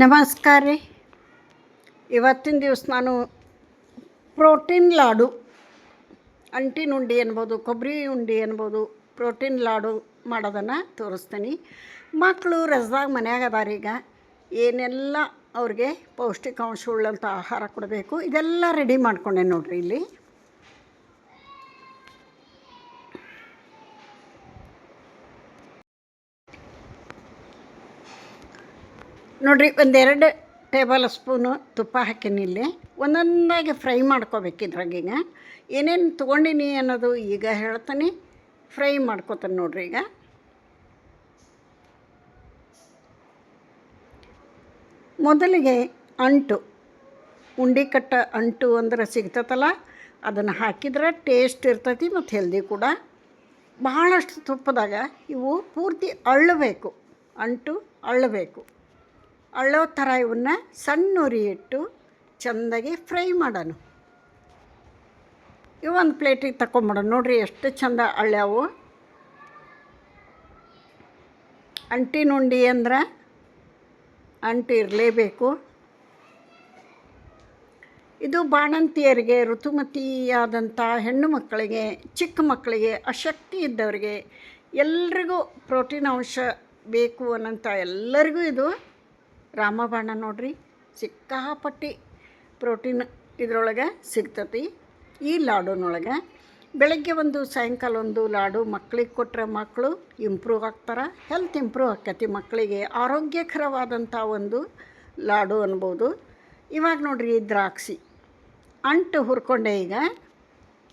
ನಮಸ್ಕಾರ ರೀ. ಇವತ್ತಿನ ದಿವಸ ನಾನು ಪ್ರೋಟೀನ್ ಲಾಡು, ಅಂಟಿನ ಉಂಡೆ ಅನ್ಬೋದು, ಕೊಬ್ಬರಿ ಉಂಡೆ ಅನ್ಬೋದು, ಪ್ರೋಟೀನ್ ಲಾಡು ಮಾಡೋದನ್ನು ತೋರಿಸ್ತೀನಿ. ಮಕ್ಕಳು ರಜದಾಗ ಮನ್ಯಾಗ ಅದಾರ. ಈಗ ಏನೆಲ್ಲ ಅವ್ರಿಗೆ ಪೌಷ್ಟಿಕಾಂಶವುಳ್ಳಂಥ ಆಹಾರ ಕೊಡಬೇಕು ಇದೆಲ್ಲ ರೆಡಿ ಮಾಡ್ಕೊಂಡೆ ನೋಡ್ರಿ. ಇಲ್ಲಿ ನೋಡಿರಿ, ಒಂದೆರಡು ಟೇಬಲ್ ಸ್ಪೂನು ತುಪ್ಪ ಹಾಕೀನಿ. ಇಲ್ಲಿ ಒಂದೊಂದಾಗಿ ಫ್ರೈ ಮಾಡ್ಕೋಬೇಕು. ಇದ್ರಾಗೀಗ ಏನೇನು ತೊಗೊಂಡಿನಿ ಅನ್ನೋದು ಈಗ ಹೇಳ್ತೀನಿ. ಫ್ರೈ ಮಾಡ್ಕೋತಾನೆ ನೋಡ್ರಿ. ಈಗ ಮೊದಲಿಗೆ ಅಂಟು, ಉಂಡೆ ಕಟ್ಟ ಅಂಟು ಅಂದ್ರೆ ಸಿಗ್ತತಲ್ಲ, ಅದನ್ನು ಹಾಕಿದ್ರೆ ಟೇಸ್ಟ್ ಇರ್ತೈತಿ ಮತ್ತು ಹೆಲ್ದಿ ಕೂಡ. ಬಹಳಷ್ಟು ತುಪ್ಪದಾಗ ಇವು ಪೂರ್ತಿ ಅಳ್ಳಬೇಕು, ಅಂಟು ಅಳ್ಳಬೇಕು. ಅಳ್ಳೋ ಥರ ಇವನ್ನ ಸಣ್ಣ ಉರಿ ಇಟ್ಟು ಚೆಂದಾಗಿ ಫ್ರೈ ಮಾಡೋಣ. ಇವು ಒಂದು ಪ್ಲೇಟಿಗೆ ತಗೊಂಬಿಡೋಣ. ನೋಡಿರಿ ಎಷ್ಟು ಚೆಂದ ಅಳ್ಯಾವು. ಅಂಟಿನ ಉಂಡೆ ಅಂದ್ರೆ ಅಂಟು ಇರಲೇಬೇಕು. ಇದು ಬಾಣಂತಿಯರಿಗೆ, ಋತುಮತಿಯಾದಂಥ ಹೆಣ್ಣು ಮಕ್ಕಳಿಗೆ, ಚಿಕ್ಕ ಮಕ್ಕಳಿಗೆ, ಅಶಕ್ತಿ ಇದ್ದವರಿಗೆ ಎಲ್ರಿಗೂ ಪ್ರೋಟೀನ್ ಅಂಶ ಬೇಕು ಅನ್ನೋಂಥ ಎಲ್ಲರಿಗೂ ಇದು ರಾಮಬಾಣ. ನೋಡ್ರಿ, ಸಿಕ್ಕಾಪಟ್ಟಿ ಪ್ರೋಟೀನ್ ಇದ್ರೊಳಗೆ ಸಿಗ್ತತಿ ಈ ಲಾಡೂನೊಳಗೆ. ಬೆಳಗ್ಗೆ ಒಂದು ಸಾಯಂಕಾಲ ಒಂದು ಲಾಡು ಮಕ್ಕಳಿಗೆ ಕೊಟ್ಟರೆ ಮಕ್ಕಳು ಇಂಪ್ರೂವ್ ಆಗ್ತಾರೆ, ಹೆಲ್ತ್ ಇಂಪ್ರೂವ್ ಆಕ್ಕತಿ. ಮಕ್ಕಳಿಗೆ ಆರೋಗ್ಯಕರವಾದಂಥ ಒಂದು ಲಾಡು ಅನ್ಬೋದು. ಇವಾಗ ನೋಡ್ರಿ, ದ್ರಾಕ್ಷಿ ಅಂಟು ಹುರ್ಕೊಂಡೆ. ಈಗ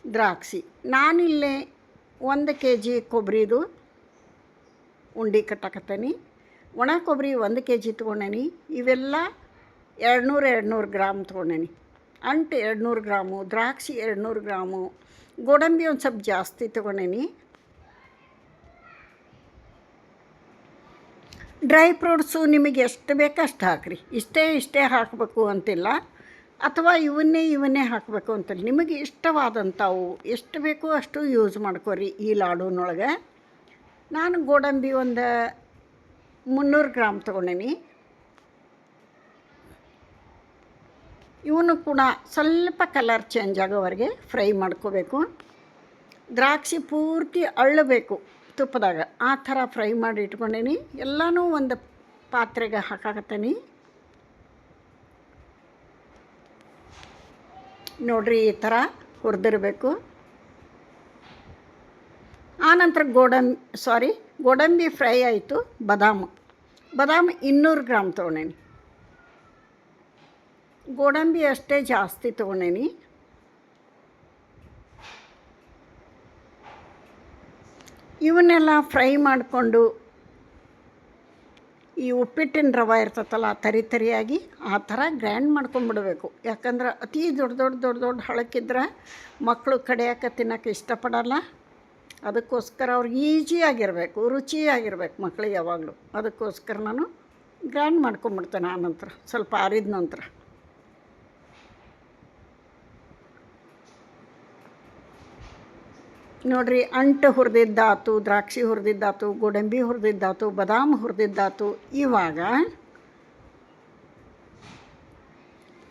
ದ್ರಾಕ್ಷಿ ನಾನಿಲ್ಲೇ 1 kg ಕೊಬ್ಬರಿದು ಉಂಡೆ ಕಟ್ಟಾಕತ್ತೀನಿ. ಒಣ ಕೊಬ್ಬರಿ 1 kg ತೊಗೊಂಡೇನಿ. ಇವೆಲ್ಲ 200 ಗ್ರಾಮ್ ತೊಗೊಂಡೇನಿ. ಅಂಟು 200 ಗ್ರಾಮು, ದ್ರಾಕ್ಷಿ 200 ಗ್ರಾಮು, ಗೋಡಂಬಿ ಒಂದು ಸ್ವಲ್ಪ ಜಾಸ್ತಿ ತೊಗೊಂಡೇನಿ. ಡ್ರೈ ಫ್ರೂಟ್ಸು ನಿಮಗೆ ಎಷ್ಟು ಬೇಕೋ ಅಷ್ಟು ಹಾಕಿರಿ. ಇಷ್ಟೇ ಹಾಕಬೇಕು ಅಂತಿಲ್ಲ, ಅಥವಾ ಇವನ್ನೇ ಹಾಕಬೇಕು ಅಂತಿಲ್ಲ. ನಿಮಗೆ ಇಷ್ಟವಾದಂಥವು ಎಷ್ಟು ಬೇಕೋ ಅಷ್ಟು ಯೂಸ್ ಮಾಡ್ಕೊರಿ ಈ ಲಾಡೂನೊಳಗೆ. ನಾನು ಗೋಡಂಬಿ ಒಂದು 300 ಗ್ರಾಮ್ ತೊಗೊಂಡೇನಿ. ಇವನು ಕೂಡ ಸ್ವಲ್ಪ ಕಲರ್ ಚೇಂಜ್ ಆಗೋವರೆಗೆ ಫ್ರೈ ಮಾಡ್ಕೋಬೇಕು. ದ್ರಾಕ್ಷಿ ಪೂರ್ತಿ ಅಳ್ಳಬೇಕು ತುಪ್ಪದಾಗ, ಆ ಥರ ಫ್ರೈ ಮಾಡಿ ಇಟ್ಕೊಂಡೇನಿ. ಎಲ್ಲನೂ ಒಂದು ಪಾತ್ರೆಗೆ ಹಾಕಾಕತ್ತೀನಿ. ನೋಡ್ರಿ, ಈ ಥರ ಹುರಿದಿರಬೇಕು. ಆನಂತರ ಗೋಡಂಬಿ ಫ್ರೈ ಆಯಿತು. ಬಾದಾಮು 200 ಗ್ರಾಮ್ ತೊಗೊಂಡೇನಿ. ಗೋಡಂಬಿ ಅಷ್ಟೇ ಜಾಸ್ತಿ ತೊಗೊಂಡೇನಿ. ಇವನ್ನೆಲ್ಲ ಫ್ರೈ ಮಾಡಿಕೊಂಡು ಈ ಉಪ್ಪಿಟ್ಟಿನ ರವೆ ಇರ್ತೈತಲ್ಲ, ತರಿಯಾಗಿ ಆ ಥರ ಗ್ರ್ಯಾಂಡ್ ಮಾಡ್ಕೊಂಬಿಡ್ಬೇಕು. ಯಾಕಂದ್ರೆ ಅತಿ ದೊಡ್ಡ ಹಳಕ್ಕಿದ್ರೆ ಮಕ್ಕಳು ಕಡಿಯಾಕ ತಿನ್ನೋಕೆ ಇಷ್ಟಪಡಲ್ಲ. ಅದಕ್ಕೋಸ್ಕರ ಅವ್ರಿಗೆ ಈಜಿಯಾಗಿರಬೇಕು, ರುಚಿಯಾಗಿರ್ಬೇಕು ಮಕ್ಕಳಿಗೆ ಯಾವಾಗಲೂ. ಅದಕ್ಕೋಸ್ಕರ ನಾನು ಗ್ರ್ಯಾಂಡ್ ಮಾಡ್ಕೊಂಬಿಡ್ತೇನೆ. ಆನಂತರ ಸ್ವಲ್ಪ ಆರಿದ ನಂತರ ನೋಡಿರಿ, ಅಂಟು ಹುರಿದಿದ್ದಾತು, ದ್ರಾಕ್ಷಿ ಹುರಿದಿದ್ದಾತು, ಗೋಡಂಬಿ ಹುರಿದಿದ್ದಾತು, ಬಾದಾಮಿ ಹುರಿದಿದ್ದಾತು. ಇವಾಗ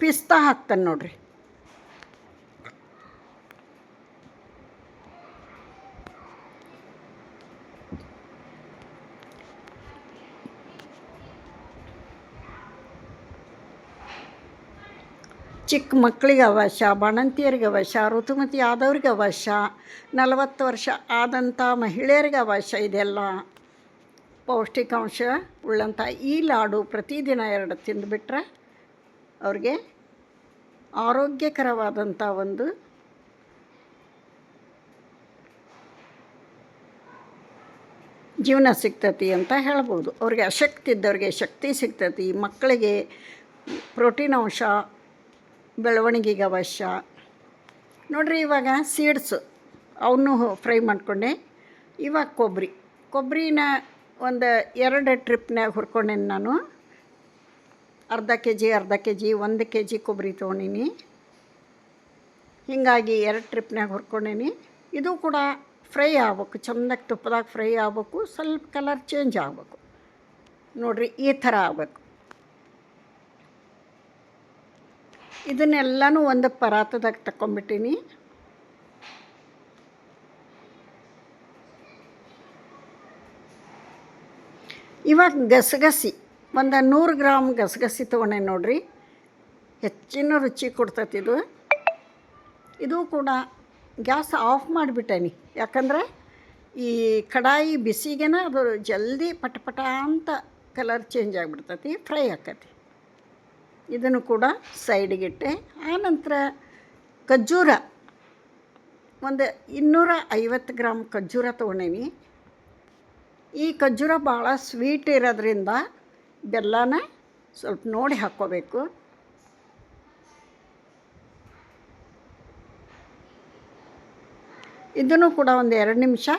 ಪಿಸ್ತಾ ಹಾಕ್ತಾನೆ ನೋಡಿರಿ. ಚಿಕ್ಕ ಮಕ್ಕಳಿಗೆ ಅವಶ್ಯ, ಬಾಣಂತಿಯರಿಗೆ ಅವಶ್ಯ, ಋತುಮತಿ ಆದವ್ರಿಗೆ ಅವಶ್ಯ, 40 ವರ್ಷ ಆದಂಥ ಮಹಿಳೆಯರಿಗೆ ಅವಶ್ಯ. ಇದೆಲ್ಲ ಪೌಷ್ಟಿಕಾಂಶ ಉಳ್ಳಂಥ ಈ ಲಾಡು ಪ್ರತಿದಿನ 2 ತಿಂದುಬಿಟ್ರೆ ಅವ್ರಿಗೆ ಆರೋಗ್ಯಕರವಾದಂಥ ಒಂದು ಜೀವನ ಸಿಗ್ತತಿ ಅಂತ ಹೇಳ್ಬೋದು. ಅವ್ರಿಗೆ ಅಶಕ್ತಿ ಇದ್ದವ್ರಿಗೆ ಶಕ್ತಿ ಸಿಗ್ತತಿ. ಮಕ್ಕಳಿಗೆ ಪ್ರೋಟೀನ್ ಅಂಶ, ಬೆಳವಣಿಗೆಗೆ ಅವಶ್ಯ. ನೋಡಿರಿ, ಇವಾಗ ಸೀಡ್ಸು ಅವನ್ನೂ ಫ್ರೈ ಮಾಡಿಕೊಂಡೆ. ಇವಾಗ ಕೊಬ್ಬರಿನ ಒಂದು 2 ಟ್ರಿಪ್ನಾಗ ಹುರ್ಕೊಂಡೇನಿ. ನಾನು ಅರ್ಧ ಕೆ ಜಿ 1 kg ಕೊಬ್ಬರಿ ತೊಗೊಂಡಿನಿ. ಹೀಗಾಗಿ 2 ಟ್ರಿಪ್ನಾಗ ಹುರ್ಕೊಂಡೇನಿ. ಇದು ಕೂಡ ಫ್ರೈ ಆಗ್ಬೇಕು, ಚೆಂದಾಗಿ ತುಪ್ಪದಾಗ ಫ್ರೈ ಆಗ್ಬೇಕು. ಸ್ವಲ್ಪ ಕಲರ್ ಚೇಂಜ್ ಆಗಬೇಕು. ನೋಡಿರಿ, ಈ ಥರ ಆಗಬೇಕು. ಇದನ್ನೆಲ್ಲನೂ ಒಂದು ಪರಾತದಾಗ ತಗೊಂಬಿಟ್ಟೀನಿ. ಇವಾಗ ಗಸಗಸಿ ಒಂದು 100 ಗ್ರಾಮ್ ಗಸಗಸಿ ತೊಗೊಂಡೆ ನೋಡಿರಿ. ಹೆಚ್ಚಿನ ರುಚಿ ಕೊಡ್ತೈತಿ ಇದು. ಇದು ಕೂಡ ಗ್ಯಾಸ್ ಆಫ್ ಮಾಡಿಬಿಟ್ಟೇನಿ, ಯಾಕಂದರೆ ಈ ಕಡಾಯಿ ಬಿಸಿಗೆನ ಅದು ಜಲ್ದಿ ಪಟ ಅಂತ ಕಲರ್ ಚೇಂಜ್ ಆಗಿಬಿಡ್ತೈತಿ, ಫ್ರೈ ಆಕತಿ. ಇದನ್ನು ಕೂಡ ಸೈಡಿಗಿಟ್ಟೆ. ಆನಂತರ ಖರ್ಜೂರ ಒಂದು 250 ಗ್ರಾಮ್ ಖರ್ಜೂರ ತೊಗೊಂಡೇನಿ. ಈ ಖರ್ಜೂರ ಭಾಳ ಸ್ವೀಟ್ ಇರೋದ್ರಿಂದ ಬೆಲ್ಲನ ಸ್ವಲ್ಪ ನೋಡಿ ಹಾಕ್ಕೋಬೇಕು. ಇದನ್ನು ಕೂಡ ಒಂದು 2 ನಿಮಿಷ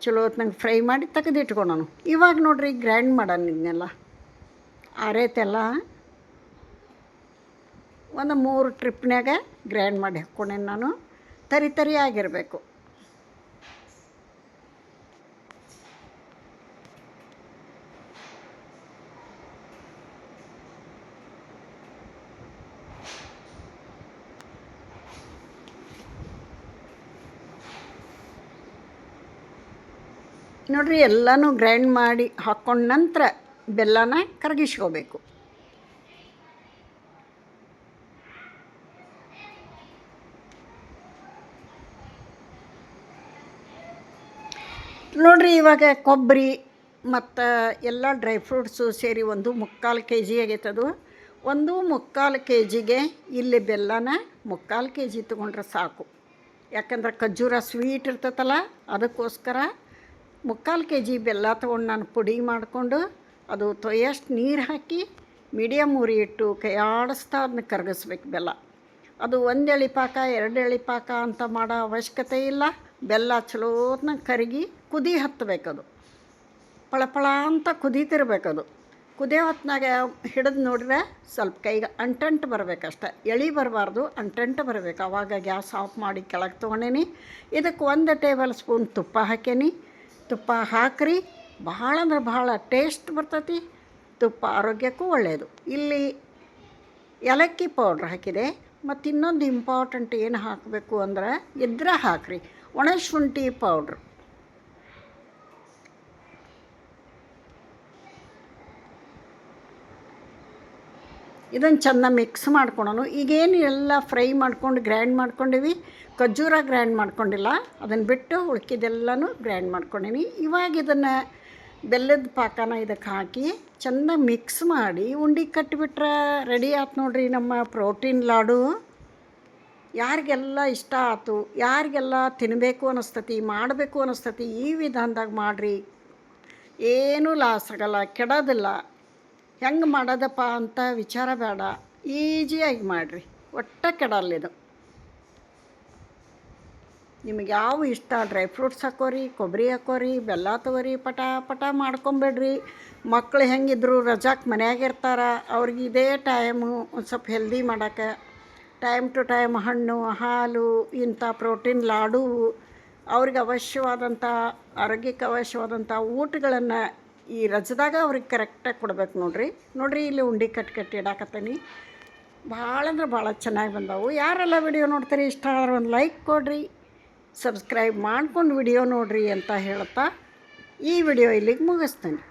ಚಲೋ ಹೊತ್ನಂಗೆ ಫ್ರೈ ಮಾಡಿ ತೆಗೆದಿಟ್ಕೊಳೋಣ. ಇವಾಗ ನೋಡಿರಿ ಗ್ರೈಂಡ್ ಮಾಡೋಣ. ಇದನ್ನೆಲ್ಲ ಆರೈತೆಲ್ಲ ಒಂದು 3 ಟ್ರಿಪ್ನಾಗ ಗ್ರೈಂಡ್ ಮಾಡಿ ಹಾಕ್ಕೊಂಡೇನು ನಾನು. ತರಿ ಆಗಿರಬೇಕು. ನೋಡಿರಿ ಎಲ್ಲನೂ ಗ್ರೈಂಡ್ ಮಾಡಿ ಹಾಕ್ಕೊಂಡ ನಂತರ ಬೆಲ್ಲನ ಕರಗಿಸ್ಕೋಬೇಕು. ನೋಡಿರಿ ಇವಾಗ ಕೊಬ್ಬರಿ ಮತ್ತು ಎಲ್ಲ ಡ್ರೈ ಫ್ರೂಟ್ಸು ಸೇರಿ 1/4 kg ಆಗೈತದು. 1/4 kgಗೆ ಇಲ್ಲಿ ಬೆಲ್ಲನ 3/4 kg ತೊಗೊಂಡ್ರೆ ಸಾಕು. ಯಾಕಂದ್ರೆ ಖರ್ಜೂರ ಸ್ವೀಟ್ ಇರ್ತೈತಲ್ಲ, ಅದಕ್ಕೋಸ್ಕರ 3/4 kg ಬೆಲ್ಲ ತೊಗೊಂಡು ನಾನು ಪುಡಿ ಮಾಡಿಕೊಂಡು ಅದು ತೊಯ್ಯಷ್ಟು ನೀರು ಹಾಕಿ ಮೀಡಿಯಮ್ ಉರಿ ಇಟ್ಟು ಕೈಯಾಡಿಸ್ತಾ ಅದನ್ನ ಕರಗಿಸ್ಬೇಕು ಬೆಲ್ಲ. ಅದು 1 ಎಳೆ ಪಾಕ 2 ಎಳೆ ಪಾಕ ಅಂತ ಮಾಡೋ ಅವಶ್ಯಕತೆ ಇಲ್ಲ. ಬೆಲ್ಲ ಚಲೋತ್ನ ಕರಗಿ ಕುದಿ ಹತ್ತಬೇಕದು. ಪಳಪಳ ಅಂತ ಕುದೀತಿರ್ಬೇಕದು. ಕುದಿಯೋ ಹೊತ್ನಾಗ ಹಿಡಿದು ನೋಡ್ರೆ ಸ್ವಲ್ಪ ಕೈಗೆ ಅಂಟಂಟು ಬರಬೇಕಷ್ಟೆ, ಎಳೆ ಬರಬಾರ್ದು, ಅಂಟಂಟು ಬರಬೇಕು. ಆವಾಗ ಗ್ಯಾಸ್ ಆಫ್ ಮಾಡಿ ಕೆಳಗೆ ತೊಗೊಂಡೇನಿ. ಇದಕ್ಕೆ 1 ಟೇಬಲ್ ಸ್ಪೂನ್ ತುಪ್ಪ ಹಾಕೇನಿ. ತುಪ್ಪ ಹಾಕ್ರಿ, ಭಾಳ ಅಂದ್ರೆ ಭಾಳ ಟೇಸ್ಟ್ ಬರ್ತೈತಿ. ತುಪ್ಪ ಆರೋಗ್ಯಕ್ಕೂ ಒಳ್ಳೆಯದು. ಇಲ್ಲಿ ಏಲಕ್ಕಿ ಪೌಡ್ರ್ ಹಾಕಿದೆ. ಮತ್ತು ಇನ್ನೊಂದು ಇಂಪಾರ್ಟೆಂಟ್ ಏನು ಹಾಕಬೇಕು ಅಂದ್ರೆ ಇದ್ರೆ ಹಾಕ್ರಿ, ಒಣಶುಂಠಿ ಪೌಡ್ರ್. ಇದನ್ನು ಚೆನ್ನಾಗಿ ಮಿಕ್ಸ್ ಮಾಡ್ಕೊಳೋಣ. ಈಗೇನು ಎಲ್ಲ ಫ್ರೈ ಮಾಡ್ಕೊಂಡು ಗ್ರೈಂಡ್ ಮಾಡ್ಕೊಂಡಿವಿ. ಖರ್ಜೂರ ಗ್ರೈಂಡ್ ಮಾಡ್ಕೊಂಡಿಲ್ಲ, ಅದನ್ನು ಬಿಟ್ಟು ಉಳ್ಕಿದೆಲ್ಲನೂ ಗ್ರೈಂಡ್ ಮಾಡ್ಕೊಂಡೀನಿ. ಇವಾಗ ಇದನ್ನು ಬೆಲ್ಲದ ಪಾಕನ ಇದಕ್ಕೆ ಹಾಕಿ ಚೆನ್ನಾಗಿ ಮಿಕ್ಸ್ ಮಾಡಿ ಉಂಡೆ ಕಟ್ಟಿಬಿಟ್ರೆ ರೆಡಿ ಆಯ್ತು ನೋಡ್ರಿ ನಮ್ಮ ಪ್ರೋಟೀನ್ ಲಾಡು. ಯಾರಿಗೆಲ್ಲ ಇಷ್ಟ ಆಯ್ತು, ಯಾರಿಗೆಲ್ಲ ತಿನ್ನಬೇಕು ಅನ್ನಿಸ್ತತಿ, ಮಾಡಬೇಕು ಅನ್ನಿಸ್ತತಿ, ಈ ವಿಧಾನದಾಗ ಮಾಡಿರಿ. ಏನೂ ಲಾಸ್ ಆಗಲ್ಲ, ಕೆಡೋದಿಲ್ಲ. ಹೆಂಗೆ ಮಾಡೋದಪ್ಪ ಅಂತ ವಿಚಾರ ಬೇಡ, ಈಜಿಯಾಗಿ ಮಾಡಿರಿ, ಒಟ್ಟ ಕೆಡಲ್ಲಿದು. ನಿಮಗೆ ಯಾವ ಇಷ್ಟ ಡ್ರೈ ಫ್ರೂಟ್ಸ್ ಹಾಕೋರಿ, ಕೊಬ್ಬರಿ ಹಾಕೋರಿ, ಬೆಲ್ಲ ತಗೋರಿ, ಪಟ ಮಾಡ್ಕೊಂಬೇಡ್ರಿ. ಮಕ್ಳು ಹೆಂಗಿದ್ರು ರಜಾಕ್ಕೆ ಮನ್ಯಾಗಿರ್ತಾರೆ, ಅವ್ರಿಗೆ ಇದೇ ಟೈಮು ಒಂದು ಸ್ವಲ್ಪ ಹೆಲ್ದಿ ಮಾಡೋಕ್ಕೆ. ಟೈಮ್ ಟು ಟೈಮ್ ಹಣ್ಣು ಹಾಲು ಇಂಥ ಪ್ರೋಟೀನ್ ಲಾಡು ಅವ್ರಿಗೆ ಅವಶ್ಯವಾದಂಥ ಆರೋಗ್ಯಕ್ಕೆ ಅವಶ್ಯವಾದಂಥ ಊಟಗಳನ್ನು ಈ ರಜದಾಗ ಅವ್ರಿಗೆ ಕರೆಕ್ಟಾಗಿ ಕೊಡ್ಬೇಕು ನೋಡ್ರಿ. ಇಲ್ಲಿ ಉಂಡೆ ಕಟ್ಟಿ ಇಡಾಕತ್ತೀನಿ. ಭಾಳ ಅಂದ್ರೆ ಭಾಳ ಚೆನ್ನಾಗಿ ಬಂದವು. ಯಾರೆಲ್ಲ ವಿಡಿಯೋ ನೋಡ್ತೀರಿ, ಇಷ್ಟ ಆದ್ರೆ ಒಂದು ಲೈಕ್ ಕೊಡಿರಿ, ಸಬ್ಸ್ಕ್ರೈಬ್ ಮಾಡ್ಕೊಂಡು ವಿಡಿಯೋ ನೋಡಿರಿ ಅಂತ ಹೇಳ್ತಾ ಈ ವಿಡಿಯೋ ಇಲ್ಲಿಗೆ ಮುಗಿಸ್ತೇನೆ.